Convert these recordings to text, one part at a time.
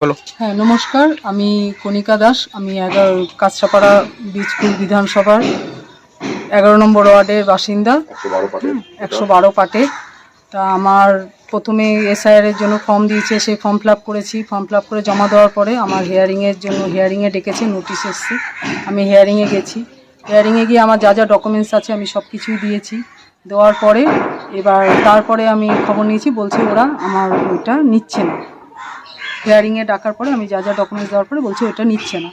বলো। হ্যাঁ, নমস্কার। আমি কণিকা দাস। আমি কাঁচরাপাড়া বীজপুর বিধানসভার 11 নম্বর ওয়ার্ডের বাসিন্দা। 112 পাটে। তা আমার প্রথমে এসআইআরের জন্য ফর্ম দিয়েছে, সেই ফর্ম ফিল আপ করেছি। ফর্ম ফিল আপ করে জমা দেওয়ার পরে আমার হিয়ারিংয়ের জন্য হিয়ারিংয়ে ডেকেছে, নোটিশ এসছে। আমি হিয়ারিংয়ে গেছি। হিয়ারিংয়ে গিয়ে আমার যা যা ডকুমেন্টস আছে আমি সব কিছুই দিয়েছি। দেওয়ার পরে তারপরে আমি খবর নিয়েছি, বলছে ওরা আমার ওইটা নিচ্ছে না। হিয়ারিংয়ে ডাকার পরে আমি যা যা ডকুমেন্টস দেওয়ার পরে বলছি ওটা নিচ্ছে না।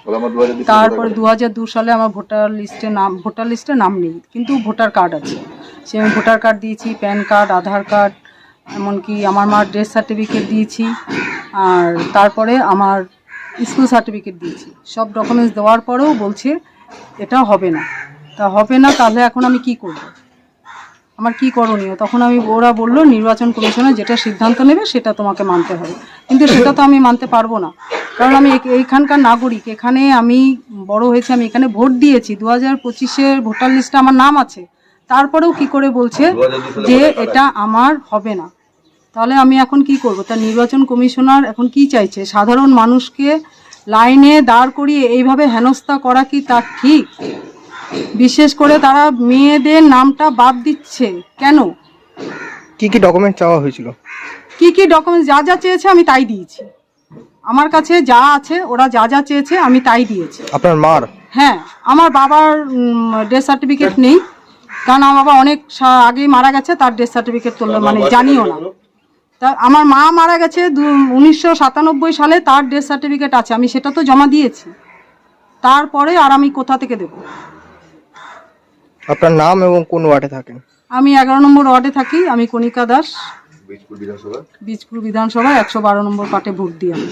তারপরে 2002 সালে আমার ভোটার লিস্টে নাম নেই, কিন্তু ভোটার কার্ড আছে। সে আমি ভোটার কার্ড দিয়েছি, প্যান কার্ড, আধার কার্ড, এমনকি আমার মার ডেথ সার্টিফিকেট দিয়েছি। আর তারপরে আমার স্কুল সার্টিফিকেট দিয়েছি। সব ডকুমেন্টস দেওয়ার পরেও বলছে এটা হবে না। তা হবে না, তাহলে এখন আমি কি করব? আমার কি করণীয়? তখন ওরা বললো নির্বাচন কমিশনের যেটা সিদ্ধান্ত নেবে সেটা তোমাকে মানতে হবে। কিন্তু সেটা তো আমি মানতে পারবো না, কারণ আমি এইখানকার নাগরিক। এখানে আমি বড় হয়েছি, আমি এখানে ভোট দিয়েছি। 2025-এর ভোটার লিস্টে আমার নাম আছে। তারপরেও কি করে বলছে যে এটা আমার হবে না? তাহলে আমি এখন কি করব? তা নির্বাচন কমিশনার এখন কি চাইছে? সাধারণ মানুষকে লাইনে দাঁড় করিয়ে এইভাবে হেনস্থা করা কি তা ঠিক? বিশেষ করে তারা মেয়েদের নামটা বাদ দিচ্ছে কেন? কি কি ডকুমেন্ট চাওয়া হয়েছিল? কি কি ডকুমেন্টস যা যা চেয়েছে আমি তাই দিয়েছি। আমার কাছে যা আছে ওরা যা যা চেয়েছে আমি তাই দিয়েছি। আপনার মার? হ্যাঁ, আমার বাবার ডেথ সার্টিফিকেট নেই, কারণ আমার বাবা অনেক আগেই মারা গেছে। তার ডেথ সার্টিফিকেট তো মানে জানিও না। তা আমার মা মারা গেছে 1997 সালে, তার ডেথ সার্টিফিকেট আছে, আমি সেটা তো জমা দিয়েছি। তারপরে আর আমি কোথা থেকে দেব? আপনার নাম এবং কোন ওয়ার্ডে থাকেন? আমি 11 নম্বর ওয়ার্ডে থাকি। আমি কণিকা দাস, বীজপুর বিধানসভা 112 নম্বর পাটে ভোট দিই আমি।